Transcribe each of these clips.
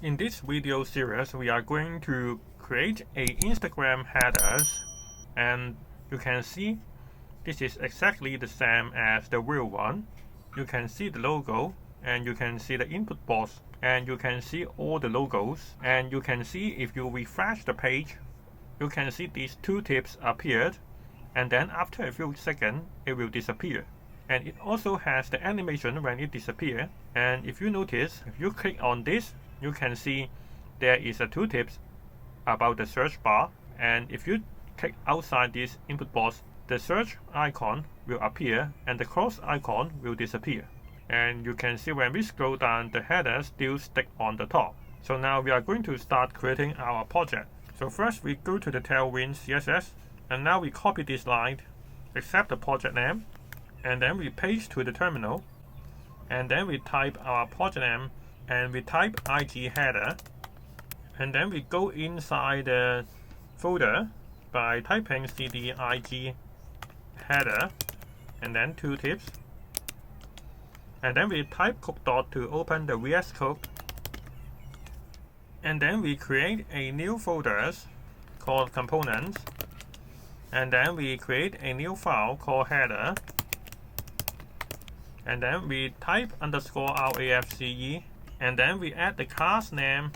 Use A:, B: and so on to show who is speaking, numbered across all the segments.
A: In this video series, we are going to create a Instagram headers, and you can see this is exactly the same as the real one. You can see the logo, and you can see the input box, and you can see all the logos, and you can see if you refresh the page, you can see these tooltips appeared, and then after a few seconds, it will disappear. And it also has the animation when it disappears. And if you notice, if you click on this, you can see there is a tooltip about the search bar, and if you click outside this input box, the search icon will appear and the cross icon will disappear. And you can see when we scroll down, the header still stick on the top. So now we are going to start creating our project. So first we go to the TailwindCSS, and now we copy this line, except the project name, and then we paste to the terminal, and then we type our project name, and we type IG header, and then we go inside the folder by typing cd IG header, and then tooltips, and then we type code dot to open the VS Code, and then we create a new folder called components, and then we create a new file called header, and then we type _RAFCE, and then we add the class name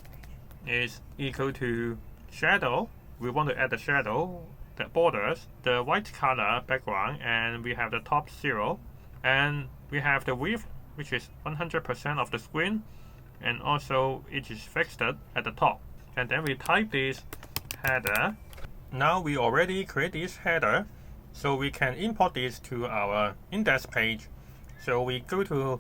A: is equal to shadow. We want to add the shadow, the borders, the white color background, and we have the top 0, and we have the width, which is 100% of the screen, and also it is fixed at the top. And then we type this header. Now we already create this header, so we can import this to our index page. So we go to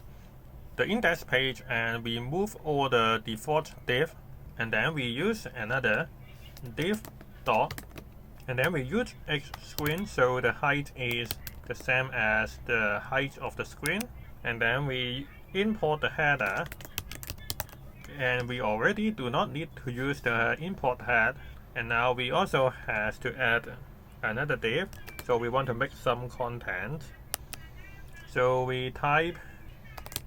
A: the index page and we move all the default div, and then we use another div dot, and then we use X screen, so the height is the same as the height of the screen, and then we import the header, and we already do not need to use the import head. And now we also have to add another div, so we want to make some content. So we type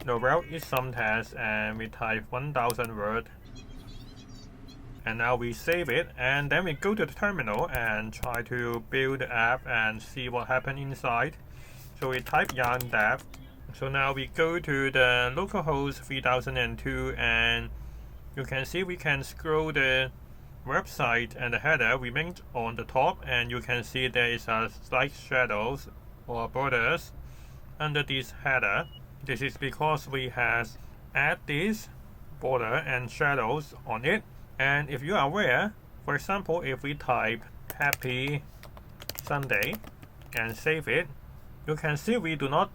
A: the route is some text, and we type 1000 word, and now we save it, and then we go to the terminal and try to build the app and see what happened inside. So we type yarn dev. So now we go to the localhost 3002, and you can see we can scroll the website, and the header remains on the top, and you can see there is a slight shadows or borders under this header. This is because we have add this border and shadows on it. And if you are aware, for example, if we type happy Sunday and save it, you can see we do not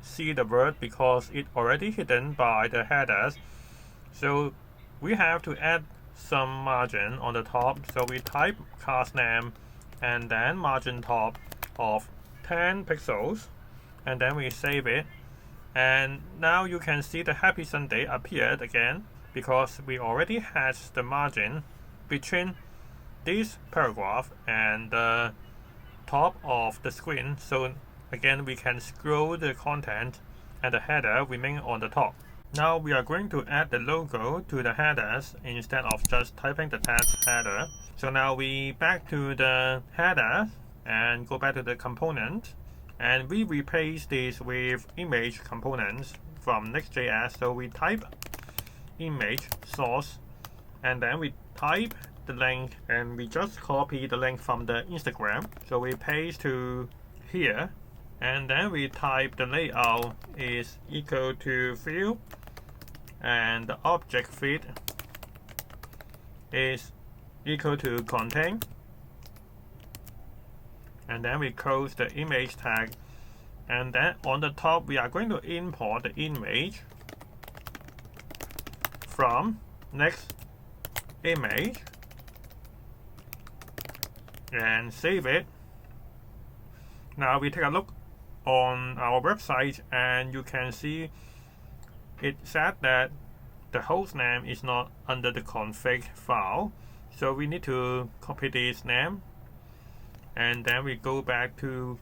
A: see the word because it already hidden by the headers. So we have to add some margin on the top. So we type class name and then margin top of 10 pixels, and then we save it. And now you can see the happy Sunday appeared again because we already had the margin between this paragraph and the top of the screen. So again, we can scroll the content and the header remain on the top. Now we are going to add the logo to the headers instead of just typing the text header. So now we back to the header and go back to the component, and we replace this with image components from Next.js. So we type image source, and then we type the link, and we just copy the link from the Instagram. So we paste to here, and then we type the layout is equal to field, and the object feed is equal to contain, and then we close the image tag, and then on the top we are going to import the image from next image and save it. Now we take a look on our website, and you can see it said that the host name is not under the config file, so we need to copy this name, and then we go back to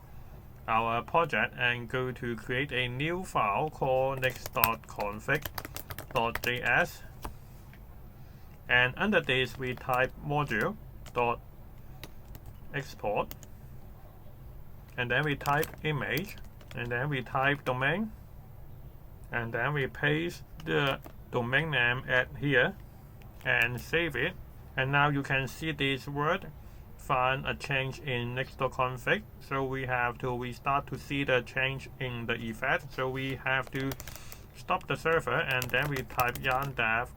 A: our project and go to create a new file called next.config.js, And under this, we type module dot export, and then we type image, and then we type domain, and then we paste the domain name at here and save it. And now you can see this word find a change in next.config. So we start to see the change in the effect. So we have to stop the server, and then we type yarn dev,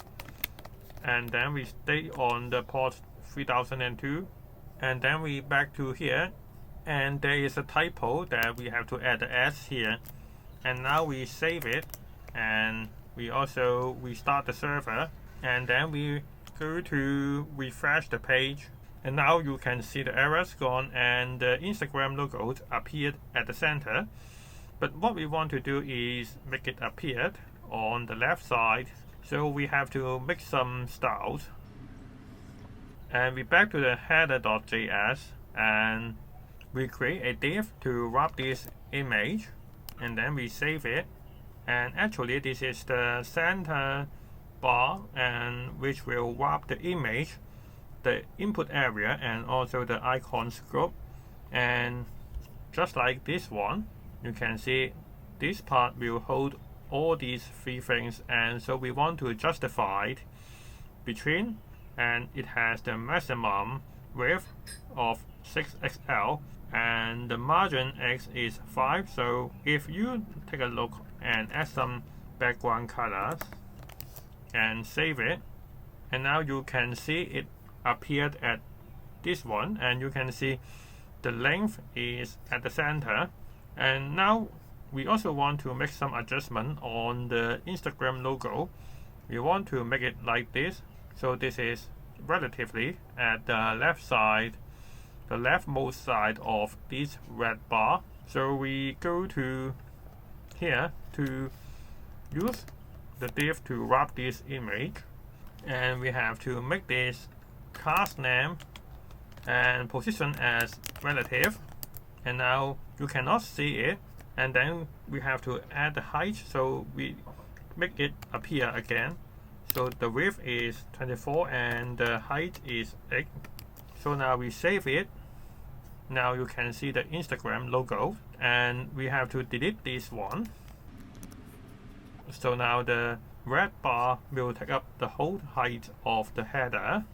A: and then we stay on the port 3002, and then we back to here, and there is a typo that we have to add the S here, and now we save it, and we start the server, and then we go to refresh the page, and now you can see the errors gone and the Instagram logo appeared at the center. But what we want to do is make it appear on the left side, so we have to make some styles. And we back to the header.js, and we create a div to wrap this image, and then we save it. And actually this is the center bar, and which will wrap the image, the input area, and also the icons group. And just like this one, you can see this part will hold all these three things, and so we want to justify it between, and it has the maximum width of 6xl, and the margin x is 5. So if you take a look and add some background colors and save it, and now you can see it appeared at this one, and you can see the length is at the center. And now we also want to make some adjustment on the Instagram logo. We want to make it like this. So this is relatively at the left side, the leftmost side of this red bar. So we go to here to use the div to wrap this image, and we have to make this class name and position as relative, and now you cannot see it. And then we have to add the height, so we make it appear again. So the width is 24 and the height is 8. So now we save it. Now you can see the Instagram logo, and we have to delete this one. So now the red bar will take up the whole height of the header.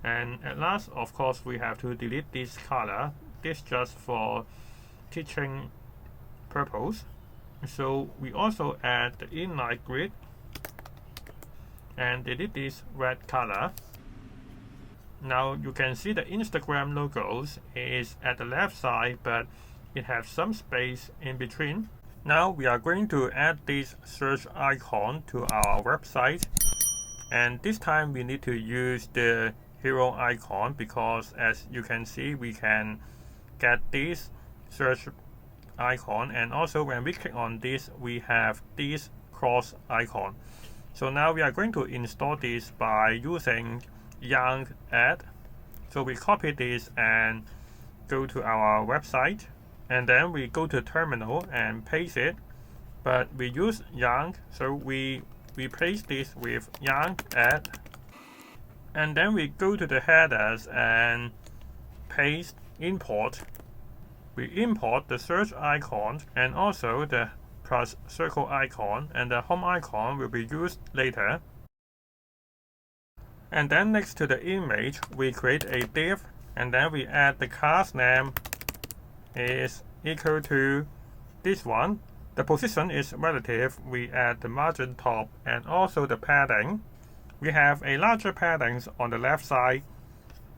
A: And at last, of course, we have to delete this color. This just for teaching purpose. So we also add the inline grid and delete this red color. Now you can see the Instagram logos is at the left side, but it has some space in between. Now we are going to add this search icon to our website, and this time we need to use the hero icon, because as you can see, we can get this search icon, and also when we click on this, we have this cross icon. So now we are going to install this by using yarn add. So we copy this and go to our website, and then we go to terminal and paste it, but we use yarn, so we replace this with yarn add, and then we go to the headers and paste import. We import the search icon and also the plus circle icon, and the home icon will be used later. And then next to the image, we create a div, and then we add the class name is equal to this one. The position is relative. We add the margin top and also the padding. We have a larger paddings on the left side,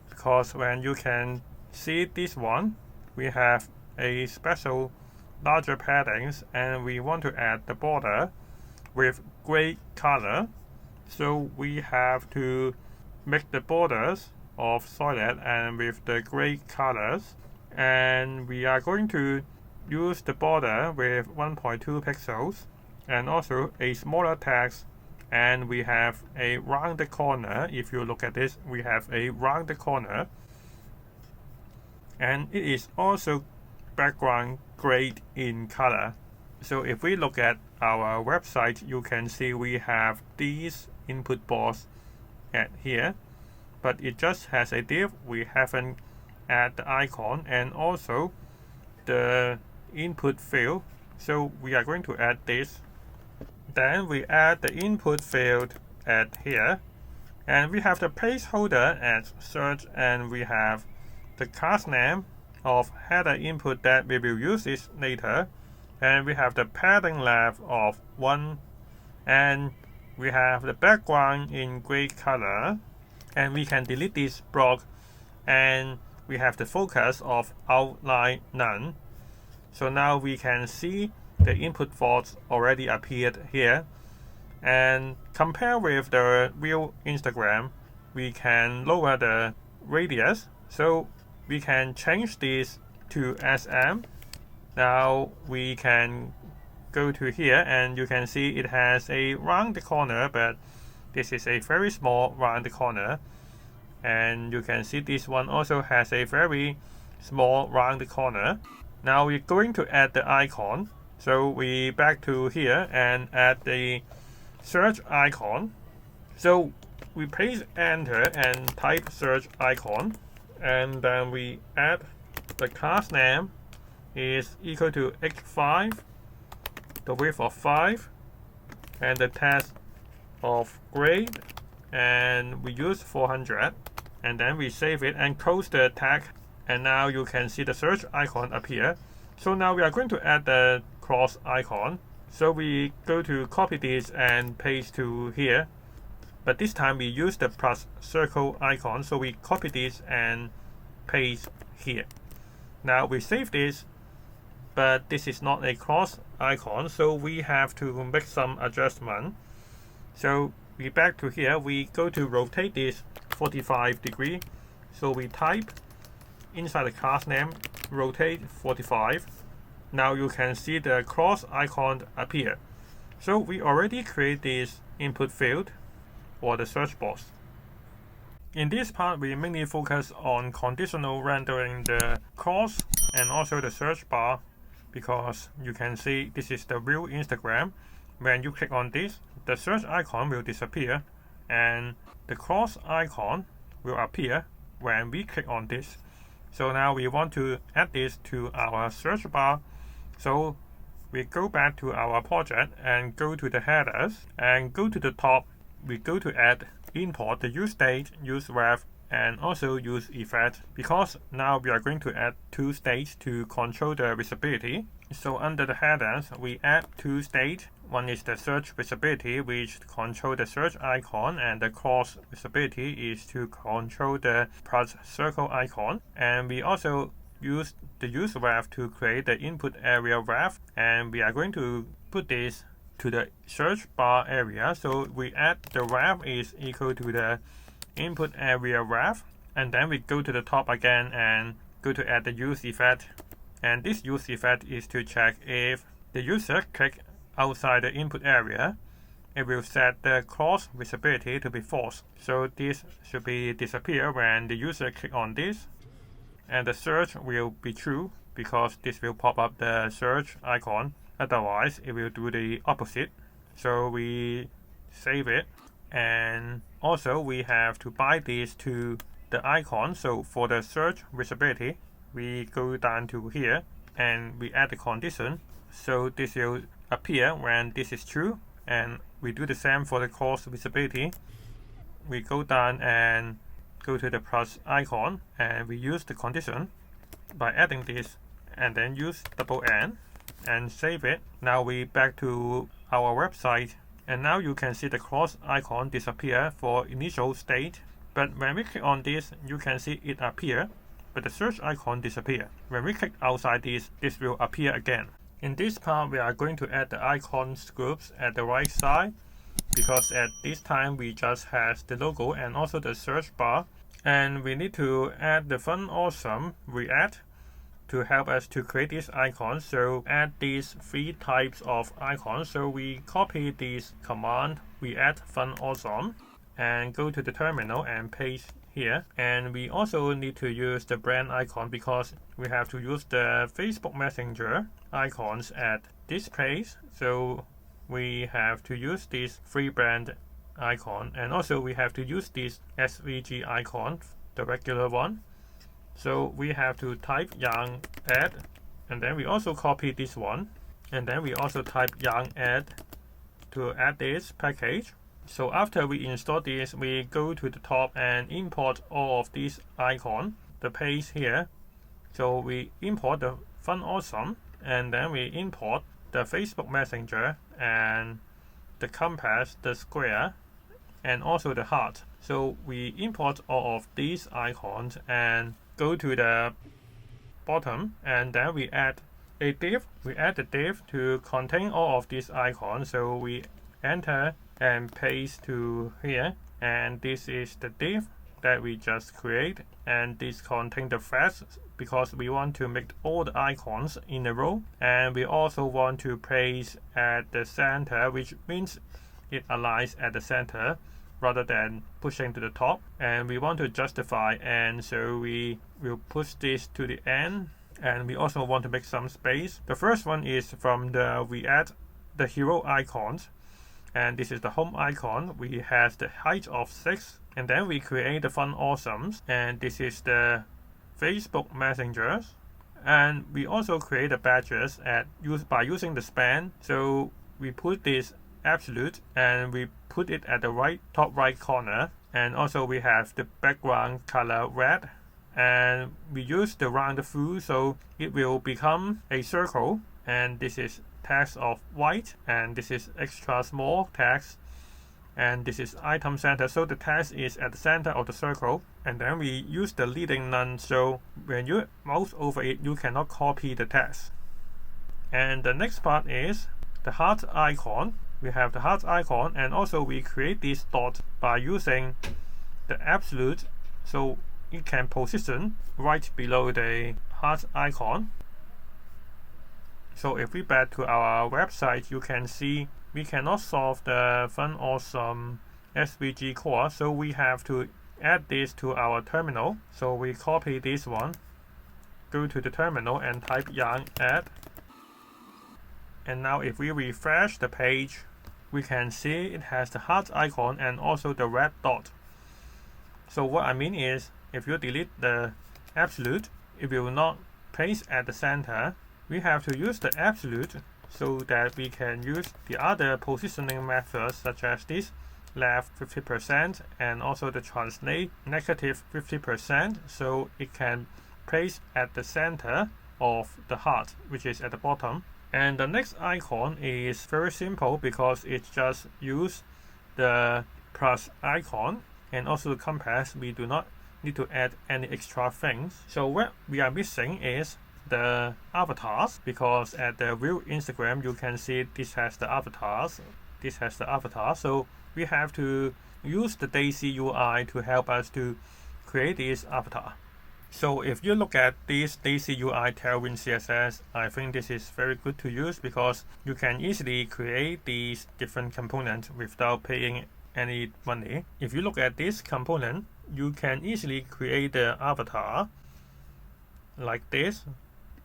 A: because when you can see this one, we have a special larger paddings, and we want to add the border with gray color. So we have to make the borders of solid and with the gray colors, and we are going to use the border with 1.2 pixels and also a smaller text, and we have a rounded corner. If you look at this, we have a rounded corner, and it is also background gray in color. So if we look at our website, you can see we have these input box add here, but it just has a div. We haven't add the icon and also the input field, so we are going to add this. Then we add the input field at here, and we have the placeholder as search, and we have the class name of header input that we will use this later, and we have the padding length of 1, and we have the background in gray color, and we can delete this block, and we have the focus of outline none. So now we can see the input fonts already appeared here, and compare with the real Instagram, we can lower the radius, so we can change this to SM. Now we can go to here, and you can see it has a round corner, but this is a very small round corner, and you can see this one also has a very small round corner. Now we're going to add the icon, so we back to here and add the search icon. So we press enter and type search icon, and then we add the class name is equal to h5, the width of 5, and the text of grade, and we use 400, and then we save it and close the tag, and now you can see the search icon appear. So now we are going to add the cross icon, so we go to copy this and paste to here, but this time we use the plus circle icon, so we copy this and paste here. Now we save this, but this is not a cross icon, so we have to make some adjustment. So we back to here, we go to rotate this 45 degree, so we type inside the class name rotate 45. Now you can see the cross icon appear. So we already create this input field or the search box. In this part, we mainly focus on conditional rendering the cross and also the search bar, because you can see this is the real Instagram. When you click on this, the search icon will disappear, and the cross icon will appear when we click on this. So now we want to add this to our search bar. So we go back to our project and go to the headers and go to the top. We go to add import the use state, use ref, and also use effect, because now we are going to add two states to control the visibility. So under the headers, we add two states. One is the search visibility, which control the search icon, and the cross visibility is to control the plus circle icon. And we also use the use ref to create the input area ref, and we are going to put this to the search bar area. So we add the ref is equal to the input area ref, and then we go to the top again and go to add the use effect. And this use effect is to check if the user click outside the input area, it will set the cross visibility to be false. So this should be disappear when the user click on this, and the search will be true because this will pop up the search icon. Otherwise, it will do the opposite. So we save it, and also we have to bind this to the icon. So for the search visibility, we go down to here and we add the condition. So this will appear when this is true, and we do the same for the cross visibility. We go down and go to the plus icon, and we use the condition by adding this, and then use double N and save it. Now we back to our website, and now you can see the cross icon disappear for initial state, but when we click on this, you can see it appear, but the search icon disappear. When we click outside this will appear again. In this part, we are going to add the icons groups at the right side, because at this time we just has the logo and also the search bar, and we need to add the fun awesome React to help us to create this icon. So add these three types of icons. So we copy this command React fun awesome and go to the terminal and paste here. And we also need to use the brand icon, because we have to use the Facebook Messenger icons at this place. So we have to use this free brand icon, and also we have to use this SVG icon, the regular one. So we have to type yarn add, and then we also copy this one, and then we also type yarn add to add this package. So after we install this, we go to the top and import all of these icons, the page here. So we import the fun awesome, and then we import the Facebook Messenger and the compass, the square, and also the heart. So we import all of these icons and go to the bottom, and then we add a div. We add the div to contain all of these icons. So we enter and paste to here, and this is the div that we just create, and this contains the threads because we want to make all the icons in a row, and we also want to place at the center, which means it aligns at the center rather than pushing to the top, and we want to justify, and so we will push this to the end, and we also want to make some space. The first one is from we add the hero icons, and this is the home icon. We have the height of 6, and then we create the fun awesomes, and this is the Facebook messengers, and we also create the badges by using the span. So we put this absolute and we put it at the top right corner, and also we have the background color red, and we use the round through so it will become a circle, and this is text of white, and this is extra small text, and this is item center, so the text is at the center of the circle, and then we use the leading none, so when you mouse over it you cannot copy the text. And the next part is the heart icon. We have the heart icon, and also we create this dot by using the absolute, so it can position right below the heart icon. So if we back to our website, you can see we cannot solve the fun awesome SVG core, so we have to add this to our terminal. So we copy this one, go to the terminal and type yarn add, and now if we refresh the page, we can see it has the heart icon and also the red dot. So what I mean is, if you delete the absolute, it will not place at the center. We have to use the absolute so that we can use the other positioning methods such as this left 50% and also the translate negative 50%, so it can place at the center of the heart, which is at the bottom. And the next icon is very simple because it just use the plus icon and also the compass. We do not need to add any extra things. So what we are missing is the avatars, because at the real Instagram you can see this has the avatars, this has the avatar, so we have to use the Daisy UI to help us to create this avatar. So if you look at this Daisy UI Tailwind CSS, I think this is very good to use because you can easily create these different components without paying any money. If you look at this component, you can easily create the avatar like this.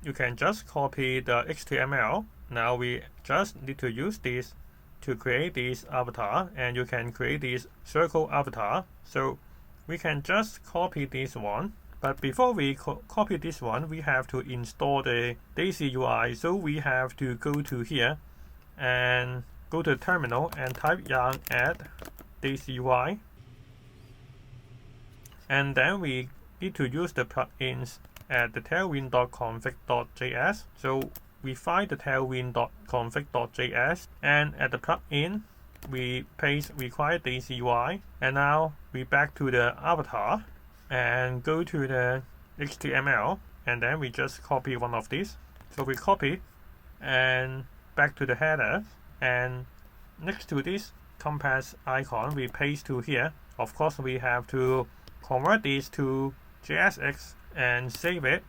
A: You can just copy the HTML. Now we just need to use this to create this avatar, and you can create this circle avatar. So we can just copy this one. But before we copy this one, we have to install the Daisy UI. So we have to go to here and go to the terminal and type yarn add Daisy UI. And then we need to use the plugins at the tailwind.config.js. So we find the tailwind.config.js, and at the plugin we paste required Daisy UI, and now we back to the avatar and go to the HTML, and then we just copy one of these. So we copy and back to the header, and next to this compass icon we paste to here. Of course we have to convert this to JSX and save it.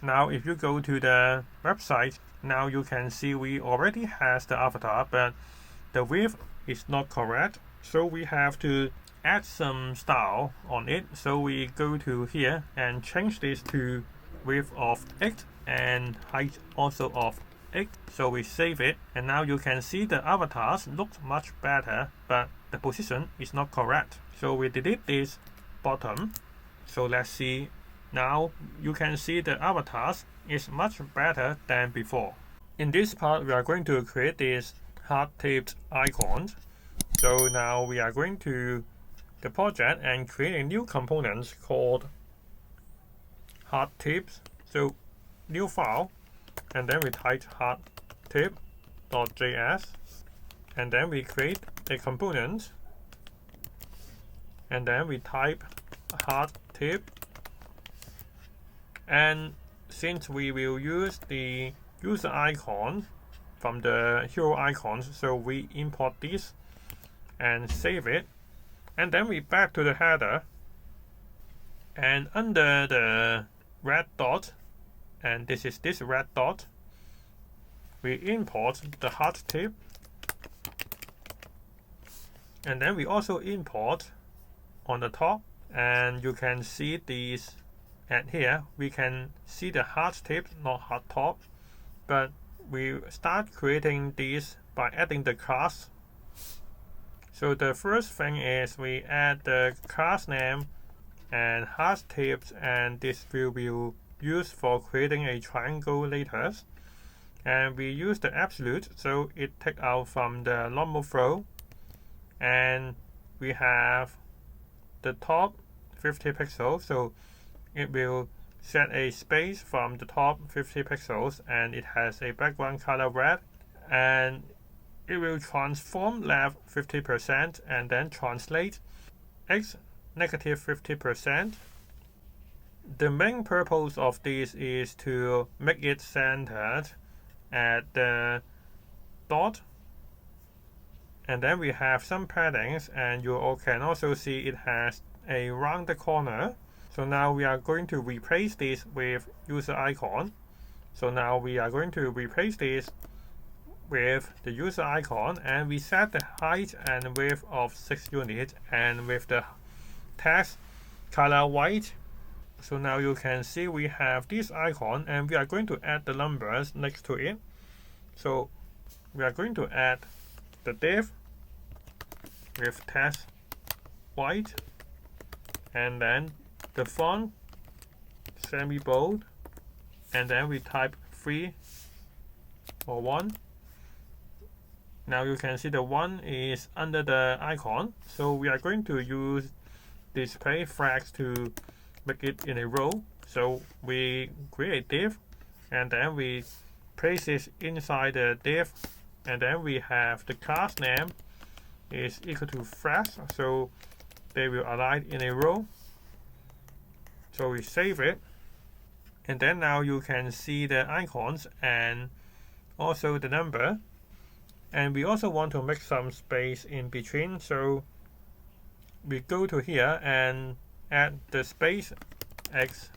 A: Now if you go to the website, now you can see we already has the avatar, but the width is not correct, so we have to add some style on it. So we go to here and change this to width of 8 and height also of 8. So we save it, and now you can see the avatars look much better, but the position is not correct. So we delete this bottom. So let's see. Now you can see the avatars is much better than before. In this part, we are going to create these heart-tipped icons. So now we are going to the project and create a new component called heart tips. So new file, and then we type hearttip.js, and then we create a component, and then we type heart tip. And since we will use the user icon from the hero icons, so we import this and save it, and then we back to the header, and under the red dot, and this is this red dot, we import the heart tip, and then we also import on the top, and you can see these. And here we can see the heart tip, not heart top, but we start creating these by adding the class. So the first thing is we add the class name and heart tips, and this will be used for creating a triangle later. And we use the absolute, so it take out from the normal flow, and we have the top 50 pixels, so it will set a space from the top 50 pixels, and it has a background color red, and it will transform left 50% and then translate x negative 50%. The main purpose of this is to make it centered at the dot, and then we have some paddings, and you all can also see it has a rounded corner. So now we are going to replace this with user icon. So now we are going to replace this with the user icon, and we set the height and width of 6 units, and with the text color white. So now you can see we have this icon, and we are going to add the numbers next to it. So we are going to add the div with text white, and then the font semi-bold, and then we type 3 or 1. Now you can see the 1 is under the icon, so we are going to use display flags to make it in a row. So we create div, and then we place it inside the div, and then we have the class name is equal to flags, so they will align in a row. So we save it, and then now you can see the icons and also the number, and we also want to make some space in between, so we go to here and add the space x1.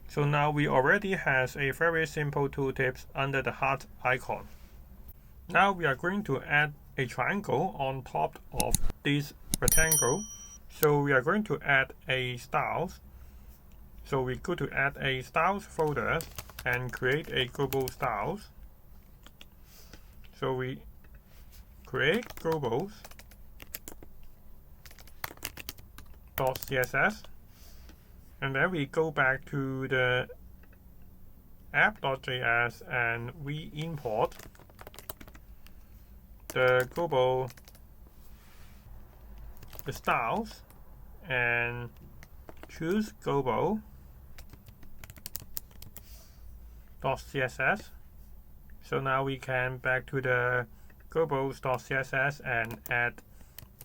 A: So now we already have a very simple tooltips under the heart icon. Now we are going to add a triangle on top of this rectangle. So we are going to add a styles. So we go to add a styles folder and create a global styles. So we create globals .css, and then we go back to the app.js and we import the global the styles and choose global .css. So now we can back to the global.css and add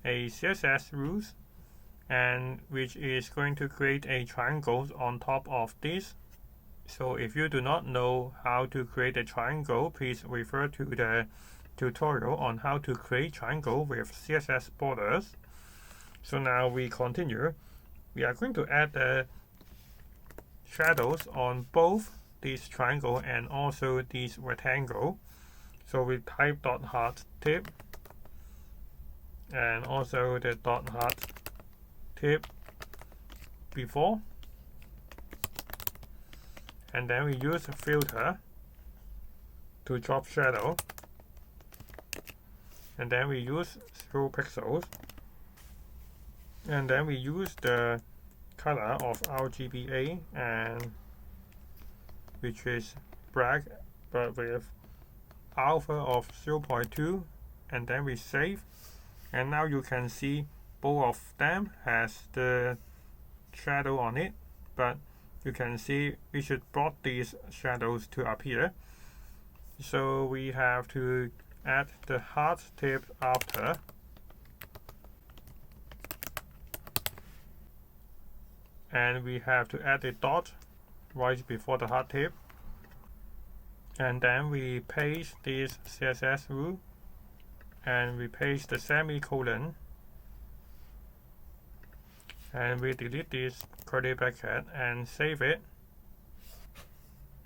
A: a CSS rules, and which is going to create a triangle on top of this. So if you do not know how to create a triangle, please refer to the tutorial on how to create triangle with CSS borders. So now we continue. We are going to add the shadows on both this triangle and also this rectangle. So we type .heart tip and also the .heart tip before, and then we use filter to drop shadow, and then we use through pixels, and then we use the color of RGBA, and which is black but with alpha of 0.2, and then we save, and now you can see both of them has the shadow on it, but you can see we should block these shadows to appear. So we have to add the hard tip after, and we have to add a dot right before the hard tip, and then we paste this CSS rule, and we paste the semicolon, and we delete this curly bracket and save it.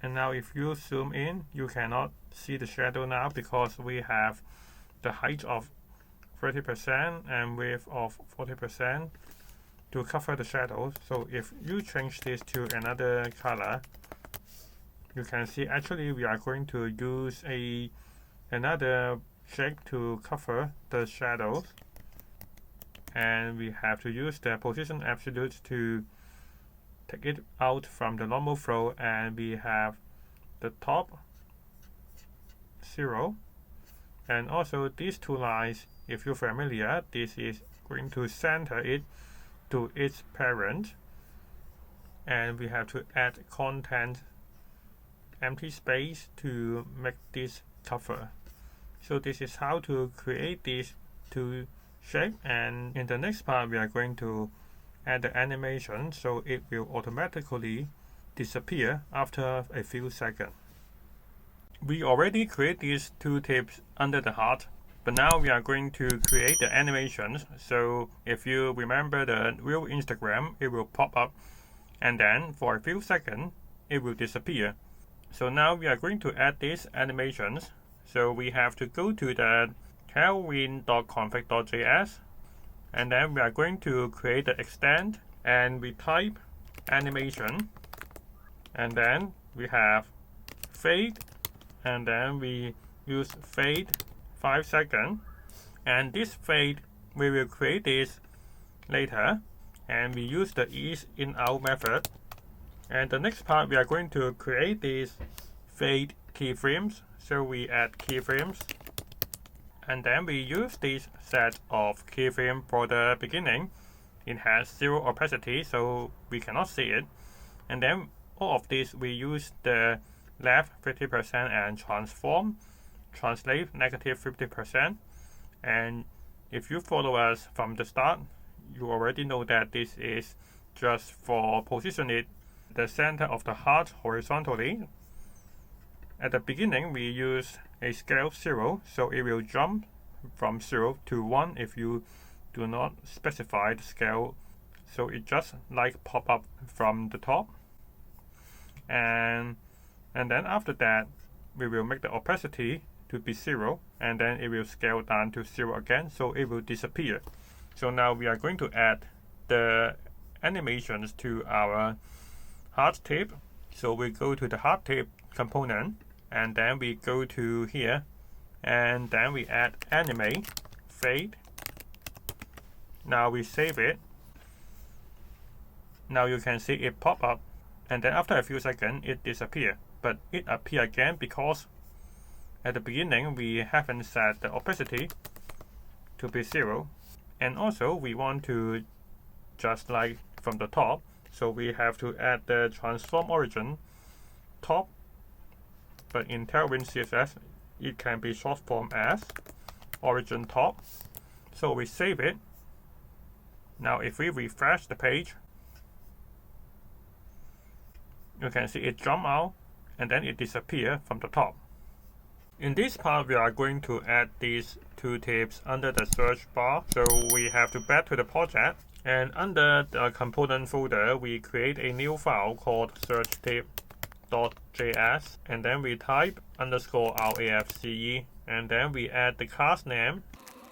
A: And now if you zoom in, you cannot see the shadow now because we have the height of 30% and width of 40% to cover the shadows. So if you change this to another color, you can see actually we are going to use another shape to cover the shadows, and we have to use the position absolute to take it out from the normal flow, and we have the top 0, and also these two lines, if you're familiar, this is going to center it to its parent, and we have to add content empty space to make this cover. So this is how to create these two shapes, and in the next part we are going to add the animation so it will automatically disappear after a few seconds. We already create these two tips under the heart, but now we are going to create the animations. So if you remember the real Instagram, it will pop up and then for a few seconds it will disappear. So now we are going to add these animations. So we have to go to the tailwind.config.js, and then we are going to create the extend, and we type animation, and then we have fade, and then we use fade 5 seconds, and this fade we will create this later, and we use the is in out method. And the next part we are going to create these fade keyframes. So we add keyframes, and then we use this set of keyframe for the beginning. It has 0 opacity, so we cannot see it. And then all of this we use the left 50% and transform, translate negative 50%. And if you follow us from the start, you already know that this is just for positioning the center of the heart horizontally. At the beginning, we use a scale 0, so it will jump from 0 to 1 if you do not specify the scale. So it just like pop up from the top. And then after that, we will make the opacity to be 0, and then it will scale down to 0 again, so it will disappear. So now we are going to add the animations to our hard tip. So we go to the hard tip component, and then we go to here, and then we add animate fade. Now we save it. Now you can see it pop up, and then after a few seconds it disappears, but it appears again because at the beginning we haven't set the opacity to be 0, and also we want to just like from the top, so we have to add the transform origin top, but in TailwindCSS it can be short form as origin top. So we save it. Now if we refresh the page, you can see it jump out and then it disappears from the top. In this part we are going to add these two tips under the search bar. So we have to back to the project, and under the component folder we create a new file called searchtip.js, and then we type _rafce, and then we add the class name,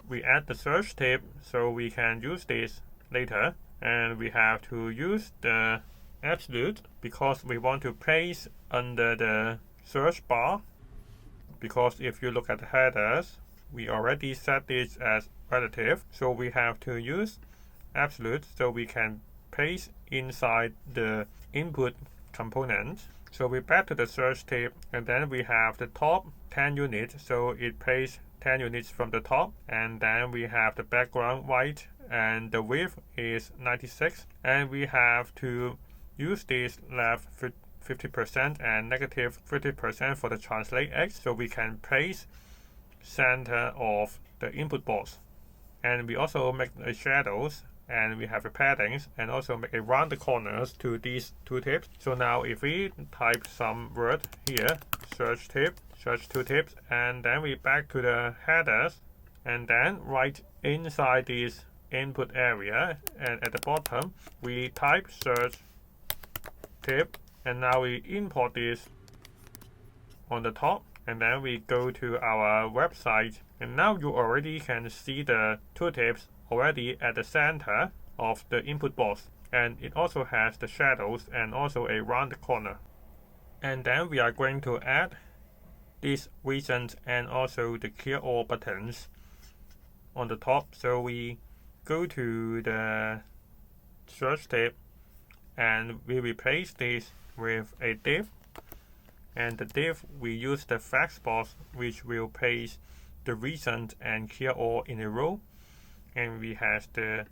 A: we add the search tip so we can use this later, and we have to use the absolute because we want to place under the search bar, because if you look at the headers, we already set this as relative, so we have to use absolute so we can paste inside the input component. So we back to the search tip, and then we have the top 10 units, so it pastes 10 units from the top, and then we have the background white and the width is 96, and we have to use this left 50% and negative 50% for the translate X, so we can place center of the input box. And we also make the shadows, and we have the paddings, and also make around the corners to these tooltips. So now if we type some word here, search tooltips, and then we back to the headers, and then right inside this input area, and at the bottom we type search tip, and now we import this on the top, and then we go to our website, and now you already can see the tooltips already at the center of the input box, and it also has the shadows and also a round corner. And then we are going to add these recent and also the clear all buttons on the top. So we go to the search tab, and we replace this with a div, and the div we use the flex box, which will place the recent and clear all in a row, and we have the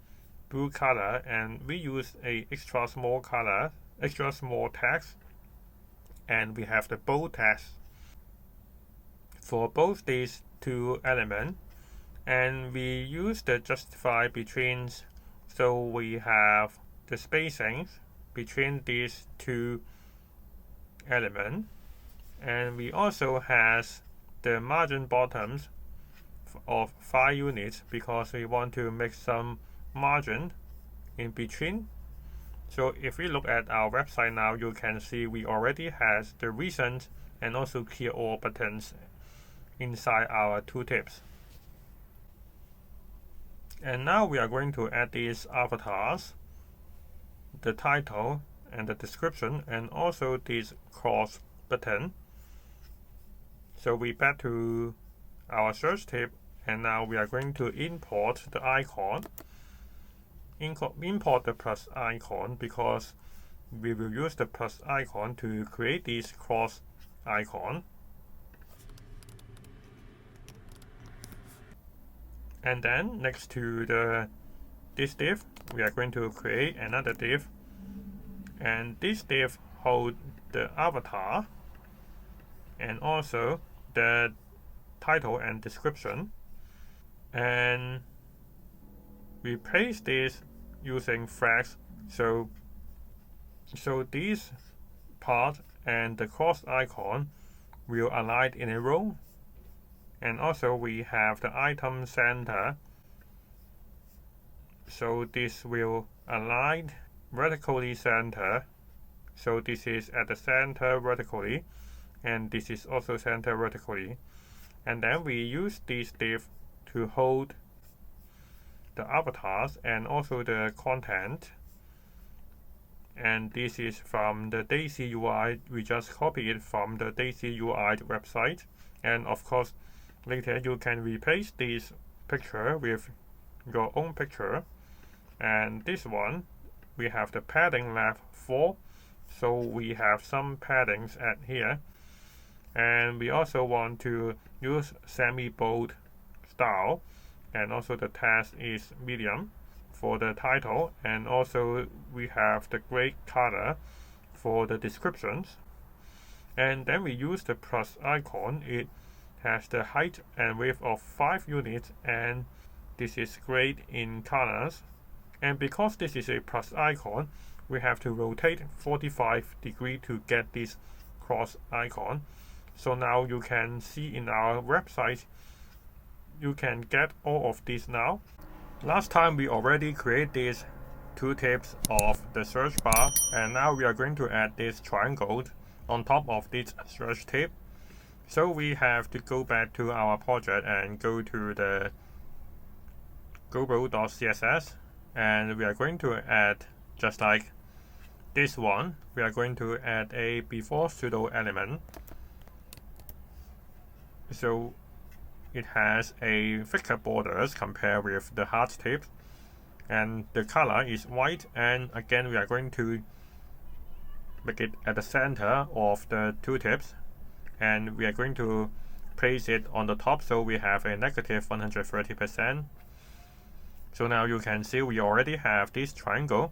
A: blue color, and we use a extra small color, extra small text, and we have the bold text for both these two elements, and we use the justify between, so we have the spacing between these two elements, and we also has the margin bottoms of 5 units because we want to make some margin in between. So if we look at our website now, you can see we already has the recent and also clear all buttons inside our tooltips. And now we are going to add these avatars, the title and the description, and also this cross button. So we back to our search tip, and now we are going to import the icon, import the plus icon, because we will use the plus icon to create this cross icon. And then next to this div, we are going to create another div, and this div hold the avatar and also the title and description, and we place this using flags, so this part and the cross icon will align in a row. And also we have the item center, so this will align vertically center, so this is at the center vertically, and this is also center vertically. And then we use this div to hold the avatars and also the content, and this is from the Daisy UI. We just copy it from the Daisy UI website, and of course later you can replace this picture with your own picture. And this one we have the padding left 4, so we have some paddings at here, and we also want to use semi-bold style, and also the text is medium for the title, and also we have the gray color for the descriptions. And then we use the plus icon. It has the height and width of 5 units, and this is gray in colors. And because this is a plus icon, we have to rotate 45 degrees to get this cross icon. So now you can see in our website, you can get all of this now. Last time we already created these tooltips of the search bar, and now we are going to add this triangle on top of this search tip. So we have to go back to our project and go to the Gumroad.CSS, and we are going to add just like this one, we are going to add a before pseudo element. So it has a thicker borders compared with the hard tips, and the color is white. And again, we are going to make it at the center of the tooltips, and we are going to place it on the top, so we have a negative 130%. So now you can see we already have this triangle.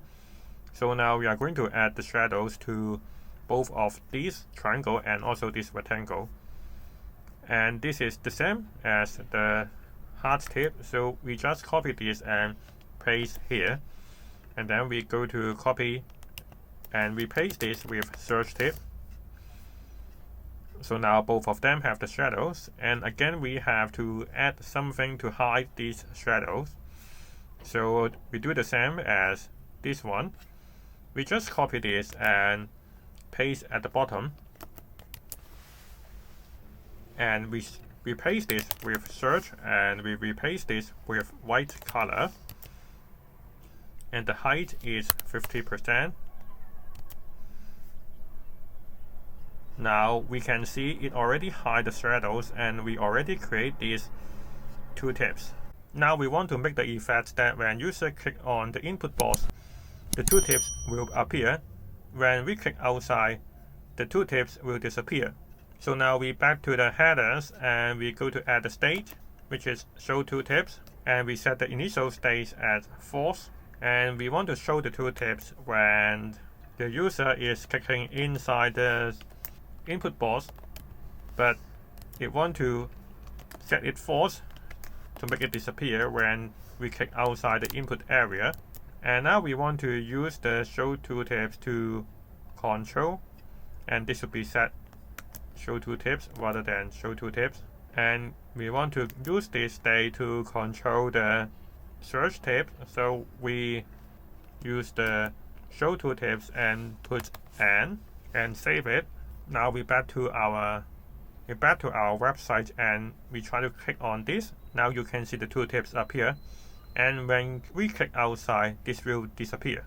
A: So now we are going to add the shadows to both of these triangle and also this rectangle. And this is the same as the hard tip, so we just copy this and paste here. And then we go to copy and we paste this with search tip. So now both of them have the shadows, and again we have to add something to hide these shadows. So we do the same as this one. We just copy this and paste at the bottom, and we replace this with search, and we replace this with white color, and the height is 50%. Now we can see it already hides the shadows, and we already create these tooltips. Now we want to make the effect that when user click on the input box, the tooltips will appear. When we click outside, the tooltips will disappear. So now we back to the headers and we go to add the state, which is show tooltips, and we set the initial state as false. And we want to show the tooltips when the user is clicking inside the input box, but we want to set it false to make it disappear when we click outside the input area. And now we want to use the show tooltips to control, and this should be set show tooltips rather than show tooltips. And we want to use this state to control the search tip, so we use the show tooltips and put and save it. Now we back to our website and we try to click on this. Now you can see the tooltips appear, and when we click outside, this will disappear.